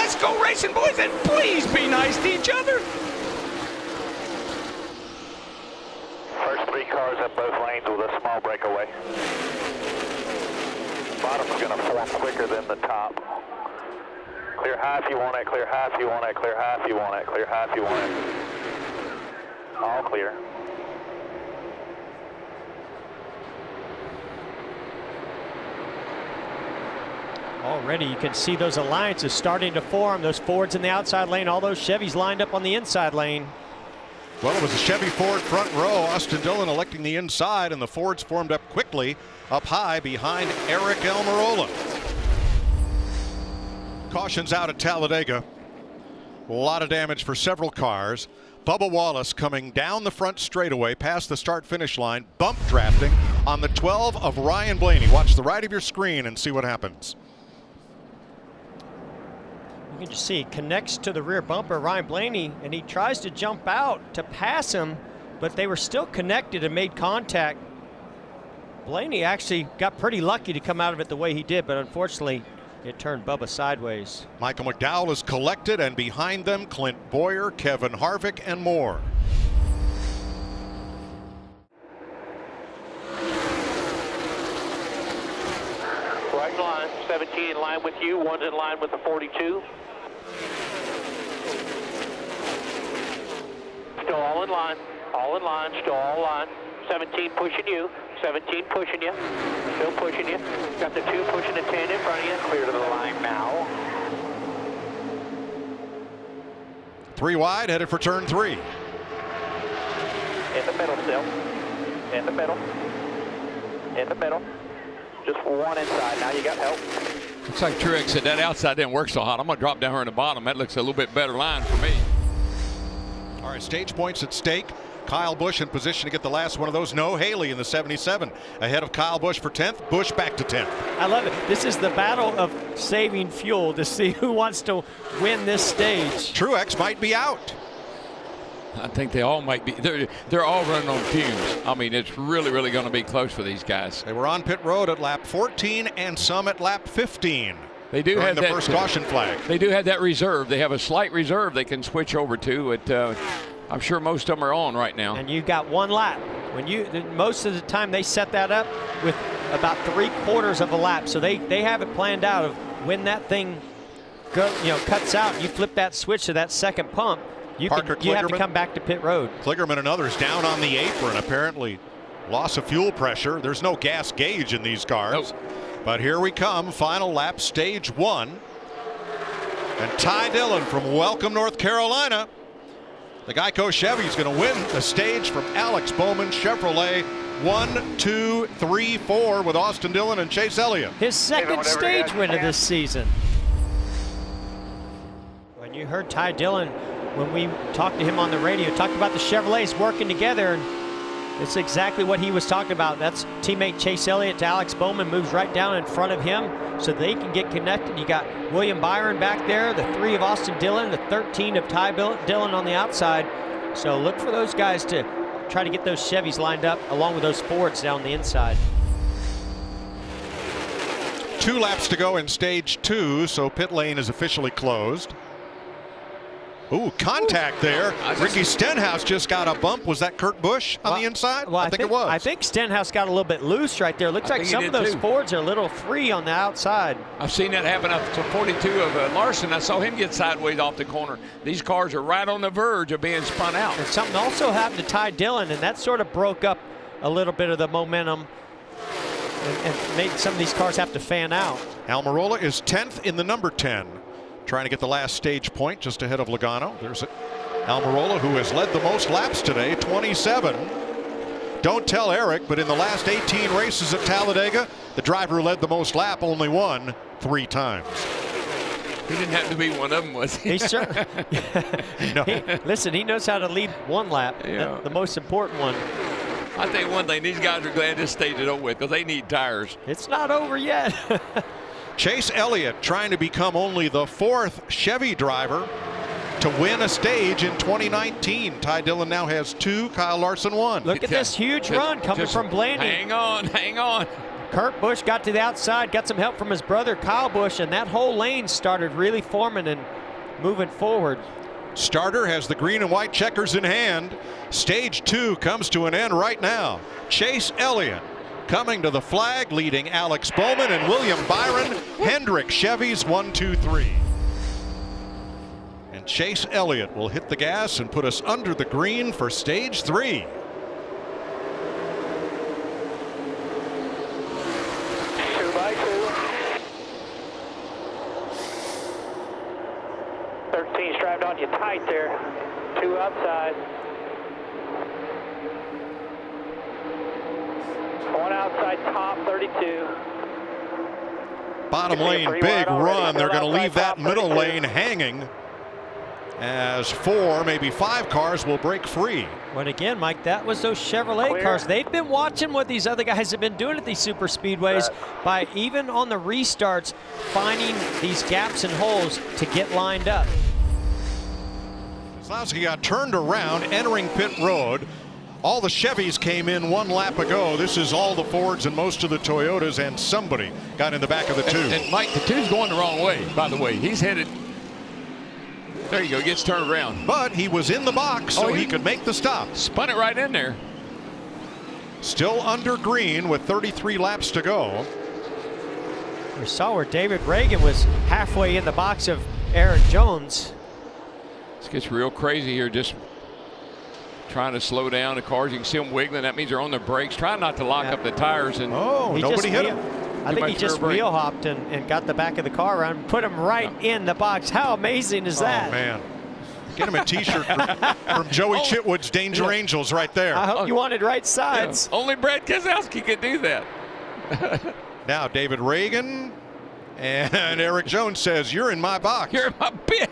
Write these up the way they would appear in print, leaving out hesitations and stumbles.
Let's go racing, boys, and please be nice to each other. First 3 cars up both lanes with a small breakaway. Bottom's going to form quicker than the top. Clear high if you want it, clear high if you want it, clear high if you want it, clear high if you want it. All clear. Already you can see those alliances starting to form. Those Fords in the outside lane, all those Chevys lined up on the inside lane. Well, it was a Chevy Ford front row. Austin Dillon electing the inside, and the Fords formed up quickly up high behind Eric Almirola. Cautions out at Talladega. A lot of damage for several cars. Bubba Wallace coming down the front straightaway past the start-finish line, bump drafting on the 12 of Ryan Blaney. Watch the right of your screen and see what happens. You can just see he connects to the rear bumper, Ryan Blaney, and he tries to jump out to pass him, but they were still connected and made contact. Blaney actually got pretty lucky to come out of it the way he did, but unfortunately it turned Bubba sideways. Michael McDowell is collected, and behind them Clint Boyer, Kevin Harvick, and more. Right in line, 17 in line with you, 1's in line with the 42. Still all in line, still all line. 17 pushing you, 17 pushing you, still pushing you. Got the 2 pushing the 10 in front of you. Clear to the line now. 3 wide, headed for turn 3. In the middle still. In the middle. In the middle. Just 1 inside. Now you got help. Looks like Truex said that outside didn't work so hot. I'm going to drop down here in the bottom. That looks a little bit better line for me. All right, stage points at stake. Kyle Busch in position to get the last one of those. No Haley in the 77 ahead of Kyle Busch for 10th. Busch back to 10th. I love it. This is the battle of saving fuel to see who wants to win this stage. Truex might be out. I think they all might be. They're all running on fumes. I mean, it's really going to be close for these guys. They were on pit road at lap 14 and some at lap 15. They do have the that first caution flag. They do have that reserve. They have a slight reserve they can switch over to. I'm sure most of them are on right now. And you've got 1 lap. Most of the time they set that up with about 3/4 of a lap, so they have it planned out of when that thing cuts out. You flip that switch to that second pump. You have to come back to pit road. Kligerman and others down on the apron, apparently loss of fuel pressure. There's no gas gauge in these cars. Nope. But here we come, final lap, stage 1. And Ty Dillon from Welcome, North Carolina. The GEICO Chevy is going to win the stage from Alex Bowman Chevrolet. 1, 2, 3, 4 with Austin Dillon and Chase Elliott. His second stage win of this season. When you heard Ty Dillon, when we talked to him on the radio, talked about the Chevrolets working together, and it's exactly what he was talking about. That's teammate Chase Elliott to Alex Bowman, moves right down in front of him so they can get connected. You got William Byron back there, the 3 of Austin Dillon, the 13 of Ty Dillon on the outside. So look for those guys to try to get those Chevys lined up along with those Fords down the inside. 2 laps to go in stage 2, so pit lane is officially closed. Ooh, contact there. Ricky Stenhouse just got a bump. Was that Kurt Busch on the inside? Well, I think it was. I think Stenhouse got a little bit loose right there. Looks like some of those Fords are a little free on the outside. I've seen that happen up to 42 of Larson. I saw him get sideways off the corner. These cars are right on the verge of being spun out. And something also happened to Ty Dillon, and that sort of broke up a little bit of the momentum and made some of these cars have to fan out. Almirola is 10th in the number 10. Trying to get the last stage point just ahead of Logano. There's Almirola, who has led the most laps today, 27. Don't tell Eric, but in the last 18 races at Talladega, the driver who led the most lap only won 3 times. He didn't have to be one of them, was he? He certainly. No. Listen, he knows how to lead 1 lap, the most important one. I think one thing, these guys are glad this stage is over with because they need tires. It's not over yet. Chase Elliott trying to become only the 4th Chevy driver to win a stage in 2019. Ty Dillon now has 2, Kyle Larson 1. Look at this huge run coming from Blaney. Hang on. Kurt Busch got to the outside, got some help from his brother Kyle Busch, and that whole lane started really forming and moving forward. Starter has the green and white checkers in hand. Stage 2 comes to an end right now. Chase Elliott coming to the flag, leading Alex Bowman and William Byron. Hendrick Chevys 1, 2, 3. And Chase Elliott will hit the gas and put us under the green for stage 3. 2x2. 13 strapped on you tight there. 2 outside. 1 outside top, 32. Bottom lane, big run. They're going to leave that middle lane hanging as 4, maybe 5 cars will break free. But again, Mike, that was those Chevrolet cars. They've been watching what these other guys have been doing at these super speedways by even on the restarts finding these gaps and holes to get lined up. Keselowski got turned around entering pit road. All the Chevys came in 1 lap ago. This is all the Fords and most of the Toyotas, and somebody got in the back of the 2. And Mike, the 2's going the wrong way, by the way. He's headed. There you go, gets turned around. But he was in the box, so he could make the stop. Spun it right in there. Still under green with 33 laps to go. We saw where David Reagan was halfway in the box of Eric Jones. This gets real crazy here, just trying to slow down the cars. You can see them wiggling. That means they're on their brakes. Try not to lock up the tires. And nobody hit him. I think he just wheel hopped and got the back of the car around and put him right in the box. How amazing is that? Oh, man. Get him a T-shirt from Joey Chitwood's Danger Angels right there. I hope you wanted right sides. Yeah. Only Brad Keselowski could do that. Now David Reagan and Eric Jones says, "You're in my box. You're in my pit."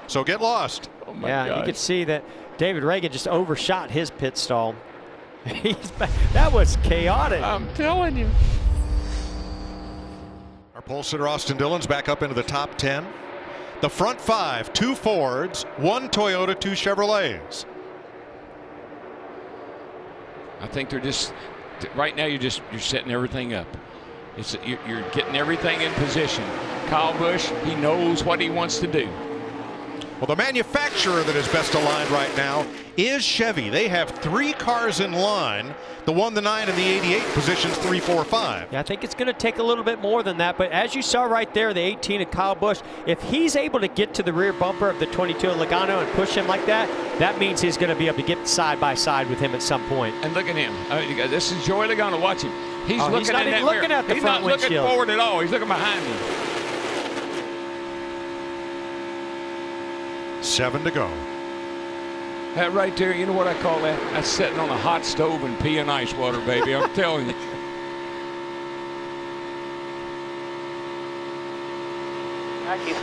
So get lost. Oh my yeah, gosh. you could see that David Reagan just overshot his pit stall. That was chaotic. I'm telling you. Our pole sitter Austin Dillon's back up into the top 10. The front 5, 2 Fords, 1 Toyota, 2 Chevrolets. I think they're just right now. You're setting everything up. You're getting everything in position. Kyle Busch, he knows what he wants to do. Well, the manufacturer that is best aligned right now is Chevy. They have 3 cars in line. The 1, the 9, and the 88 positions 3, 4, 5. Yeah, I think it's going to take a little bit more than that. But as you saw right there, the 18 of Kyle Busch, if he's able to get to the rear bumper of the 22 of Logano and push him like that, that means he's going to be able to get side by side with him at some point. And look at him. This is Joey Logano. Watch him. He's looking not in even that looking mirror. at the He's front not looking windshield. forward at all. He's looking behind him. 7 to go. That right there, you know what I call that? That's sitting on a hot stove and peeing ice water, baby. I'm telling you.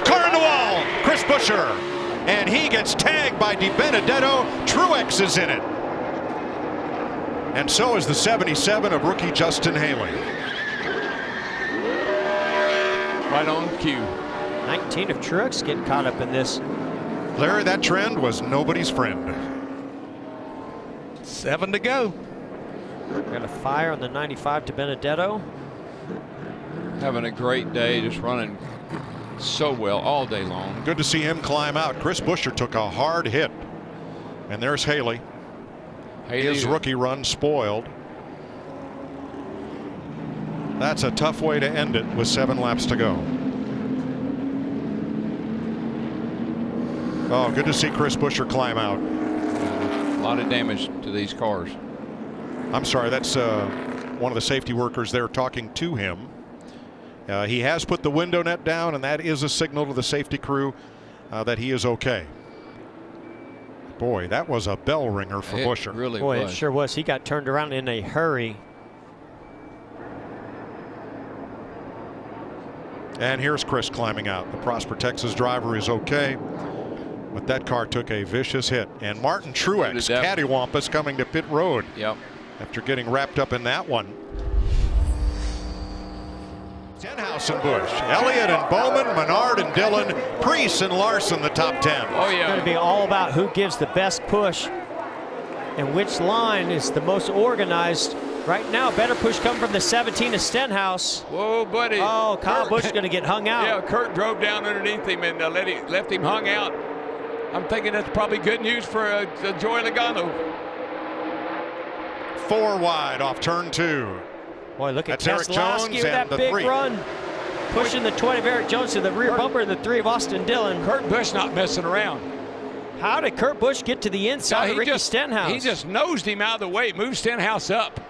Car in the wall, Chris Buescher. And he gets tagged by DiBenedetto. Truex is in it. And so is the 77 of rookie Justin Haley. Right on cue. 19 of Truex getting caught up in this. Larry, that trend was nobody's friend. 7 to go. Got a fire on the 95 to Benedetto. Having a great day, just running so well all day long. Good to see him climb out. Chris Buescher took a hard hit. And there's Haley. His rookie run spoiled. That's a tough way to end it with 7 laps to go. Oh, good to see Chris Buescher climb out. A lot of damage to these cars. I'm sorry, that's one of the safety workers there talking to him. He has put the window net down, and that is a signal to the safety crew that he is okay. Boy, that was a bell ringer for Buescher. Really Boy, was. it sure was. He got turned around in a hurry. And here's Chris climbing out. The Prosper, Texas driver is okay, but that car took a vicious hit. And Martin Truex, cattywampus, coming to pit road. Yep. After getting wrapped up in that one. Stenhouse and Busch, Elliott and Bowman, Menard and Dillon, Preece and Larson, the top 10. Oh, yeah. It's going to be all about who gives the best push and which line is the most organized Right now, better push coming from the 17 of Stenhouse. Whoa, buddy. Oh, Kyle Busch is going to get hung out. Yeah, Kurt drove down underneath him and left him hung out. I'm thinking that's probably good news for Joey Logano. 4 wide off turn 2. Boy, look at That's Eric Jones Keselowski with that and the big 3. run. Pushing the 20 of Eric Jones to the rear bumper of the 3 of Austin Dillon. Kurt Busch not messing around. How did Kurt Busch get to the inside of Ricky Stenhouse? He just nosed him out of the way, moved Stenhouse up.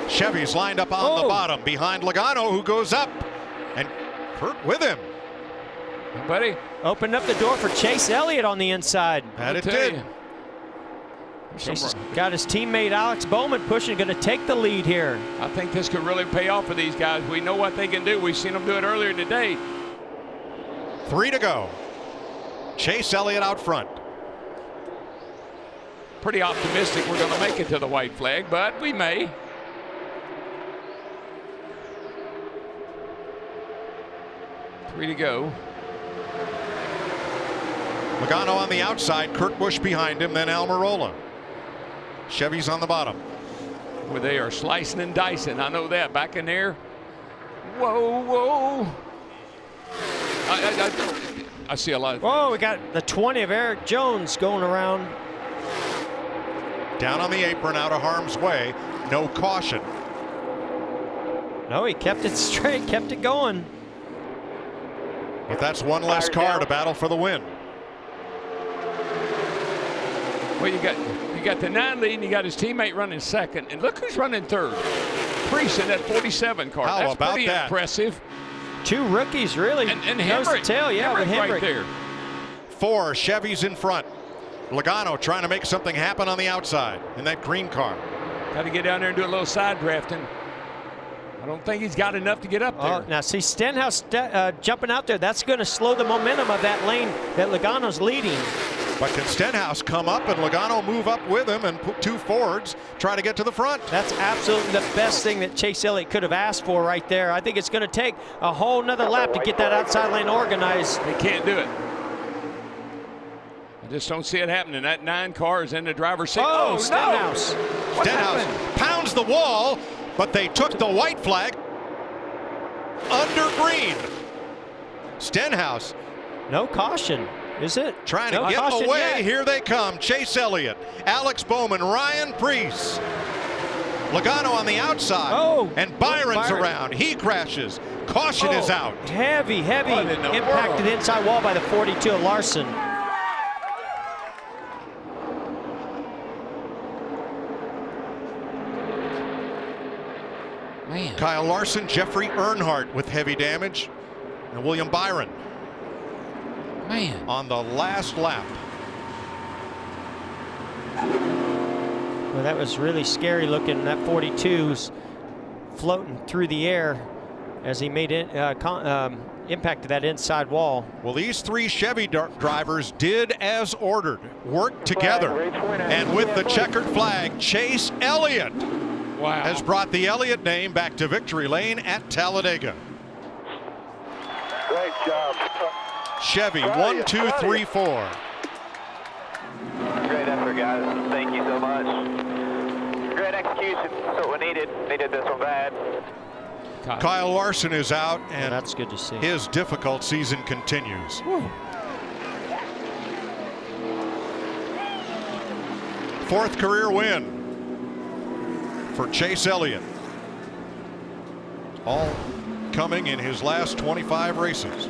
Chevy's lined up on the bottom behind Logano, who goes up. And Kurt with him. Buddy. Opened up the door for Chase Elliott on the inside. And it did. Chase got his teammate Alex Bowman pushing, going to take the lead here. I think this could really pay off for these guys. We know what they can do. We've seen them do it earlier today. 3 to go. Chase Elliott out front. Pretty optimistic we're going to make it to the white flag, but we may. Three to go. Logano on the outside, Kurt Busch behind him, then Almirola. Chevy's on the bottom. Where they are slicing and dicing. I know that. Back in there. Whoa, whoa. I see a lot of. Whoa, we got the 20 of Eric Jones going around. Down on the apron, out of harm's way. No caution. No, he kept it straight, kept it going. But that's one less car to battle for the win. Well, you got the 9 lead, and you got his teammate running second, and look who's running third. Priest in that 47 car. How That's about pretty that? Impressive. 2 rookies, really. And nose to Hemrick, tail, yeah, with Hemrick right there. 4 Chevys in front. Logano trying to make something happen on the outside in that green car. Got to get down there and do a little side drafting. I don't think he's got enough to get up there. Oh, now see Stenhouse jumping out there. That's going to slow the momentum of that lane that Logano's leading. But can Stenhouse come up and Logano move up with him and put 2 Fords try to get to the front? That's absolutely the best thing that Chase Elliott could have asked for right there. I think it's going to take a whole nother lap to get that outside lane organized. They can't do it. I just don't see it happening. That 9 car is in the driver's seat. Oh, Stenhouse. No. Stenhouse pounds the wall, but they took the white flag under green. Stenhouse. No caution, is it? Trying to get away. Yet. Here they come. Chase Elliott, Alex Bowman, Ryan Preece. Logano on the outside. Oh, and Byron's around. He crashes. Caution is out. Heavy impact to the inside wall by the 42 of Larson. Man. Kyle Larson, Jeffrey Earnhardt with heavy damage, and William Byron. Man. On the last lap. Well, that was really scary looking. That 42's floating through the air as he made it impact to that inside wall. Well, these 3 Chevy drivers did as ordered, worked together, and with the checkered flag, Chase Elliott has brought the Elliott name back to victory lane at Talladega. Great job. Chevy 1, 2, 3, 4. Great effort, guys. Thank you so much. Great execution. That's what we needed. Needed this one bad. Kyle Larson is out, and that's good to see. His difficult season continues. Whew. 4th career win for Chase Elliott. All coming in his last 25 races.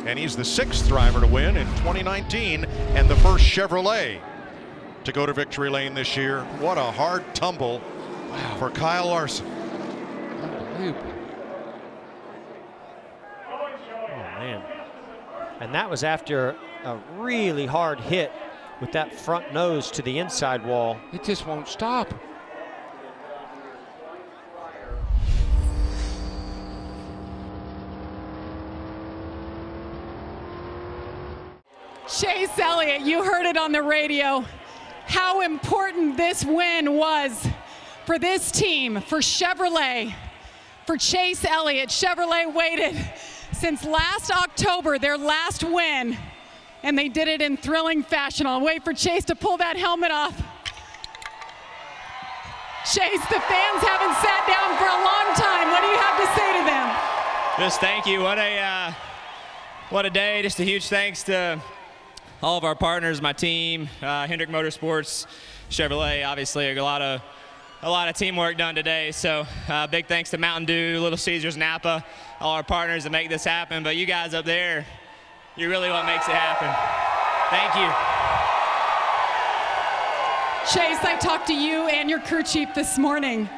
And he's the 6th driver to win in 2019 and the first Chevrolet to go to victory lane this year. What a hard tumble for Kyle Larson. Unbelievable. Oh, man. And that was after a really hard hit with that front nose to the inside wall. It just won't stop. Chase Elliott, you heard it on the radio, how important this win was for this team, for Chevrolet, for Chase Elliott. Chevrolet waited since last October, their last win, and they did it in thrilling fashion. I'll wait for Chase to pull that helmet off. Chase, the fans haven't sat down for a long time. What do you have to say to them? Just thank you. What a day. Just a huge thanks to all of our partners, my team, Hendrick Motorsports, Chevrolet. Obviously, a lot of teamwork done today. So big thanks to Mountain Dew, Little Caesars, Napa, all our partners that make this happen. But you guys up there, you're really what makes it happen. Thank you. Chase, I talked to you and your crew chief this morning,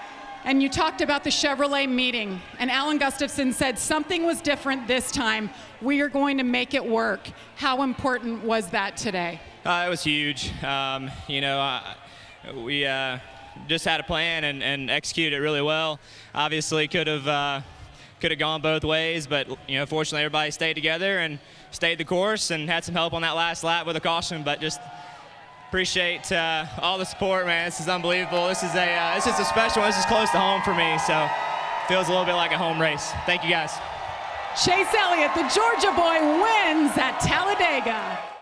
and you talked about the Chevrolet meeting. And Alan Gustafson said something was different this time. We are going to make it work. How important was that today? It was huge. We just had a plan and executed it really well. Obviously, could have gone both ways, but fortunately, everybody stayed together and stayed the course and had some help on that last lap with a caution. But just appreciate all the support, man. This is unbelievable. This is a special one. This is close to home for me, so feels a little bit like a home race. Thank you, guys. Chase Elliott, the Georgia boy, wins at Talladega.